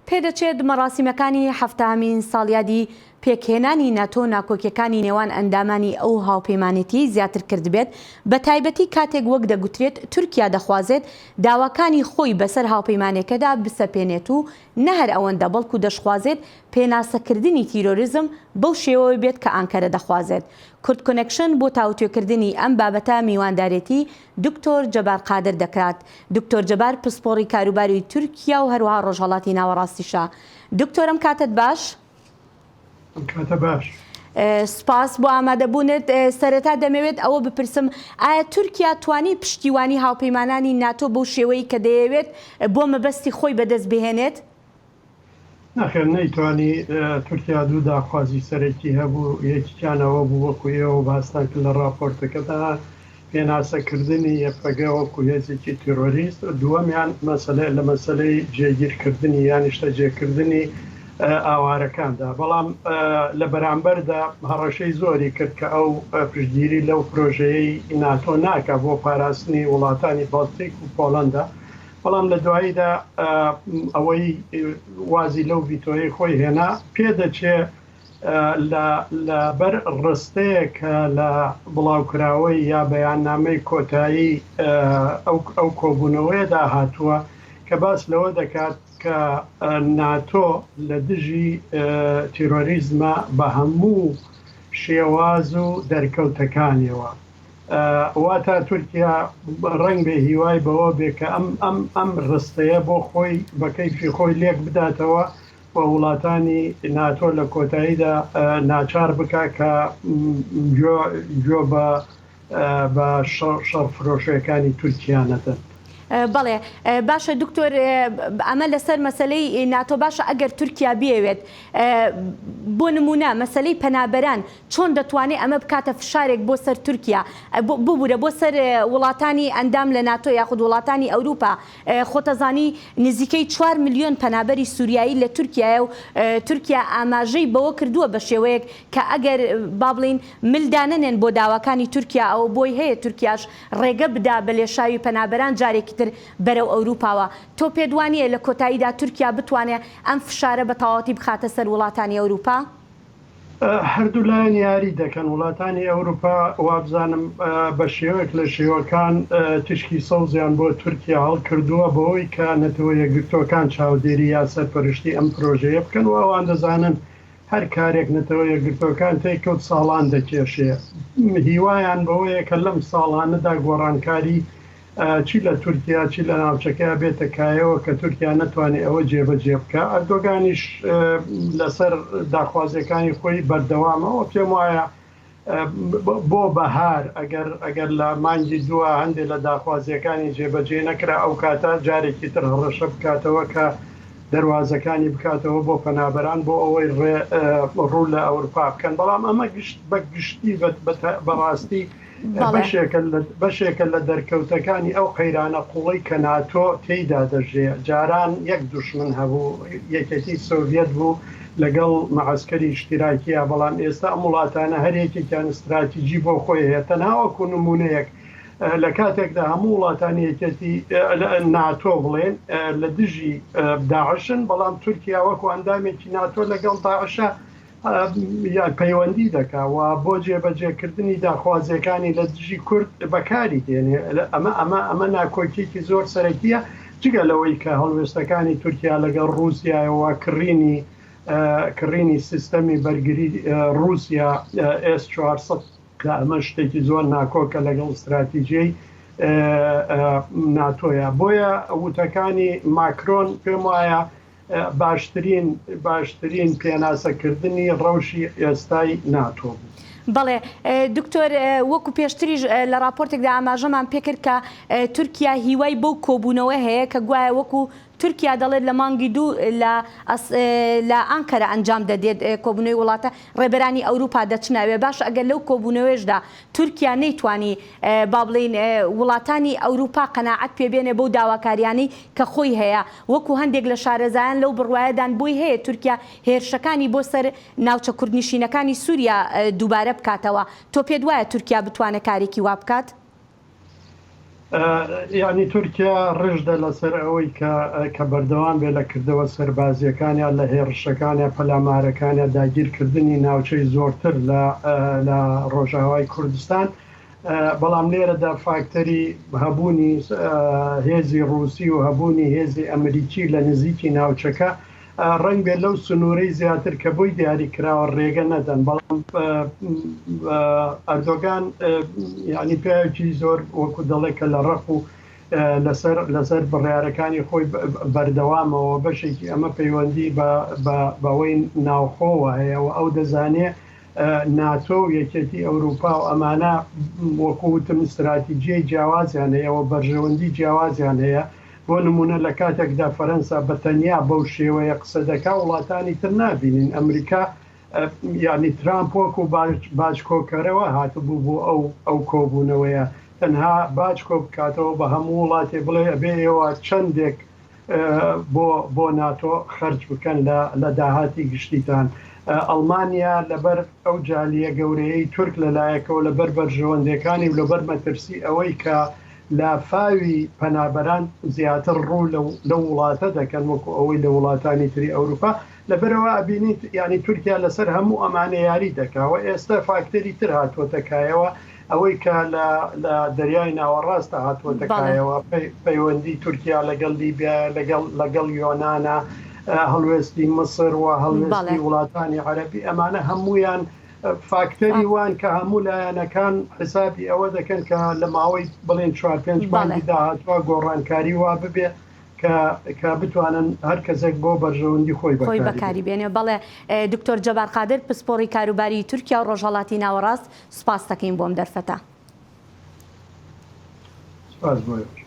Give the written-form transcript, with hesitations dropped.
پێدەچێت مەراسیمەکانی هەفتەهەمین ساڵیادی پێکهێنانی ناتۆ ناکۆکیەکانی نێوان ئەندامانی ئەو هاوپەیمانێتی زیاتر کرد بێت، بە تایبەتی کاتێک وەک دەگوترێت تورکیا دەخوازێت داواکانی خۆی بەسەر هاوپەیمانەکەدا بسەپێنێت و نە هەر ئەوەندە بەڵکو دەشخوازێت پێناسەکردنی تیرۆریزم بەو شێوەوە بێت کە ئانکەرە دەخوازێت. کورد کۆنێکشن بۆ تاوتوێکردنی ئەم بابەتە میواندارێتی دکتۆر جەبار قادر دەکات. دکتۆر جەبار پسپۆڕی کاروباری تورکیا و هەروەها ڕۆژهەڵاتی ناوەڕاستیشە. دکتۆرم کاتت باش؟ کاتە باش. سپاس بۆ ئامادەبوونت. سەرەتا دەمەوێت ئەوە بپرسم، ئایا تورکیا توانی پشتیوانی هاوپەیمانانی ناتۆ بەو شێوەی کە دەیەوێت بۆ مەبەستی خۆی بەدەست بهێنێت؟ نەخێر نەیتوانی. تورکیا دوو داخوازی سەرەکی هەبوو، یەکیانەوە بوو وەکو ئێوە باستان کرد لە راپۆرتەکەدا پێناسەکردنی یەکپەگە وەکو هێزێکی تیرۆریست، دووەمیان لە مەسەلەی جێگیرکردنی یان نیشتەجێکردنی ئاوارەکاندا. بەڵام لە بەرامبەردا هەڕەشەی زۆری کرد کە ئەو پشتگیری لەو پرۆژەیەی ناتۆ ناکە بۆ پاراستنی وڵاتانی بەڵتیک و پۆڵەندا. بەڵام لە دواییدا ئەوەی وازی لەو ڤیتۆیی خۆی هێنا پێدەچێ لە بەر ڕستەیەکە لە بڵاوکراوەی یا بەیاننامەی کۆتایی ئەو کۆبوونەوەیدا هاتووە کە باس لەوە دەکات کە ناتۆ لە دژی تیرۆریزمە بە هەموو شێواز و دەرکەوتەکانیەوە. واتە تورکیا ڕنگ بێ هیوای بەوە بێ کە ئەم ڕستەیە بۆ خۆی بە کەیفی خۆی لێک بداتەوە و وڵاتانی ناتۆ لە کۆتاییدا ناچار بکە کە گوێ بە شەڕفرۆشیەکانی تورکیانەتن. بەڵێ باشە دکتۆر، ئەمە لەسەر مەسلەی ناتۆ باشە. ئەگەر تورکیا بێوێت بۆ نمونە مەسلەی پەنابەران چۆن دەتوانێت ئەمە بکاتە فشارێک بۆ سەر تورکیا ببوورە بۆ سەر وڵاتانی ئەندام لە ناتۆ یاخود وڵاتانی ئەوروپا؟ خۆتەزانی نزیکەی 4 میلیۆن پەنابەری سووریایی لە تورکیایە و تورکیا ئاماژەی بەوە کردووە بە شێوەیەک کە ئەگەر با بڵین ملدانەنێن بۆ داواکانی تورکیا ئەو بۆی هەیە تورکیاش ڕێگە بدا بە لێشاوی پەنابەران جارێکی تر بەرەو ئەوروپاوە. تۆ پێدوانیە لە کۆتاییدا تورکیا بتوانێت ئەم فشارە بە تەواوەتی بخاتە سەر وڵاتانی ئەوروپا؟ هەردوو لایەن یاری دەکەن. وڵاتانی ئەوروپا وابزانم بە شێوەیەک لە شێوەکان تشکی سەوزیان بۆ تورکیا هەڵ کردووە بەوەی کە نەتەوە یەکگرتوەکان چاودێری یا سەرپەرشتی ئەم پرۆژەیە بکەن و ئەوان دەزانن هەر کارێک نەتەوە یەکگرتوەکان تێکەوت ساڵان دەکێشێ. هیوایان بەوەیە کە لەم ساڵانەدا گۆڕانکاری چی لە تورکیا چی لە ناوچەکە بێتە کایەوە کە تورکیا نەتوانێت ئەوە جێبەجێ بکە. ئەردۆگانیش لەسەر داخوازیەکانی خۆی بەردەوامەوە پێم وایە بۆ بەهار ئەگەر لە مانگی دووە هەندێک لە داخوازیەکانی جێبەجێ نەکرا ئەو کاتە جارێکی تر هەڕەشە بکاتەوە کە دەواازەکانی بکاتەوە بۆ پەنابەران بۆ ئەوەی ڕوو لە ئەوروپا بکەن. بەڵام ئەمە بە گشتی بەڕاستی بەشێکە لە دەرکەوتەکانی ئەو قەیرانە قوڵی کە ناتۆ تێیدا دەژێ. جاران یەک دوشمن هەبوو، یەکەتی سۆڤێت بوو لەگەڵ مەعسکەری اشتراکیە، بەڵام ئێستا ئەم وڵاتانە هەرێکێکیان استراتیجی بۆ خۆی هەیە. تەناوەکو نمونەیەک لە کاتێکدا هەموو وڵاتانی یەکەتی ناتۆ بڵێن لە دژی داعشن، بەڵام تورکیا وەکو ئەندامێکی ناتۆ لەگەڵ داعشە پەیوەندی دەکا و بۆ جێبەجێکردنی داخوازیەکانی لە دژی کورد بەکاری دێنێ. ئەمە ناکۆکیێکی زۆر سەرەکیە، جگە لەوەی کە هەڵوێستەکانی تورکیا لەگەڵ رووسیایەوە کڕینی سیستەمی بەرگری رووسیا S-400 کە ئەمە شتێکی زۆر ناکۆکە لەگەڵ استراتیژیەی ناتۆیە. بۆیە وتەکانی ماکرۆن پێم وایە باشترین پێناسەکردنی ڕەوشی ئێستای ناتۆ بوو. بەڵێ دکتۆر، وەکو پێشتریش لە راپۆرتێکدا ئاماژەمان پێکرد کە تورکیا هیوای بەو کۆبوونەوە هەیە کە گوایە وەکو تورکیا دەڵێت لە مانگی دوو لە ئەنکەرە ئەنجام دەدێت کۆبوونەوەی وڵاتە ڕێبەرانی ئەوروپا دەچناوێ. باش ئەگەر لەو کۆبوونەوەیشدا تورکیا نەیتوانی با بڵین وڵاتانی ئەوروپا قەناعەت پێبێنێ بەو داواکاریانی کە خۆی هەیە، وەکو هەندێک لە شارەزایان لەو بڕوایەدان بۆی هەیە تورکیا هێرشەکانی بۆ سەر ناوچە کوردنشینەکانی سووریا دووبارە بکاتەوە. تۆ پێت وایە تورکیا بتوانێت کارێکی وا بکات؟ یعنی تورکیا ڕژدە لەسەر ئەوەی کە بەردەوام بێ لە کردەوە سەربازیەکانیان لە هێرشەکانیان پەلامارەکانیان داگیرکردنی ناوچەی زۆرتر لە ڕۆژاوای کوردستان بەڵام لێرەدا فاکتەری هەبوونی هێزی ڕووسی و هەبوونی هێزی ئەمریکی لە نزیکی ناوچەکە ڕنگ بێت لەو سنوورەی زیاتر کە بۆی دیاری کراوە ڕێگە نەدەن بەڵام ئەردۆگان ینی پێوکی زۆر وەکو دەڵێ کە لە ڕق و لەسەر بڕیارەکانی خۆی بەردەوامەوە بەشێکی ئەمە پەیوەندی بەوەی ناوخۆوە هەیە و ئەو دەزانێ ناتۆ و یەکێتی ئەوروپا و ئەمانە وەکوتم استراتیجیای جیاوازیان هەیە و بەرژەوەندی جیاوازیان هەیە بۆ نمونە لە کاتێکدا فەرەنسا بەتەنیا بەو شێوەیە قسە دەکا وڵاتانی تر نبینین ئەمریکا یعنی ترامپ وەکو باج کۆکەرەوە هاتبوو بۆ ئەو کۆبوونەوەیە تەنها باج کۆ بکاتەوە بە هەموو وڵاتی بڵێ ئەبێ ئێوە چەندێک بۆ ناتۆ خەرج بکەن لە داهاتی گشتیتان. ئەڵمانیا لەبەر ئەو جالیە گەورەیەی تورک لەلایەکەوە لەبەر بەرژەوەندەکانی و لەبەر مەترسی ئەوەی کە لە فاوی پەنابەران زیاتر ڕوو لە وڵاتە دەکەن وەکو ئەوەی لە وڵاتانی تری ئەوروپا لەبەرەوە ئەبینیت ینی تورکیا لەسەر هەموو ئەمانە یاری دەکاوە ئێستا فاکتەری تر هاتووەتەکایەوە ئەوەی کە لە دەریای ناوەڕاستە هاتووەتەکایەوە پەیوەندی تورکیا لەگەڵ لیبیا لەگەڵ یۆنانە هەڵوێستی مصر و هەڵوێستی وڵاتانی عەرەبی ئەمانە هەمویان فاکتەری وان کە هەموو لایەنەکان حسابی ئەوە دەکەن کە لە ماوەی بڵێن 4-5 مانگی داهاتوە گۆڕانکاری وا ببێ کە بتوانن هەر کەسێک بۆ بەرژەوەندی خۆی بەکاری بێنێ. بەڵێ دکتۆر جەبار قادر پسپۆڕی کاروباری تورکیا و ڕۆژهەڵاتی ناوەڕاست سپاس دەکەین بۆم دەرفەتە. سپاس بۆ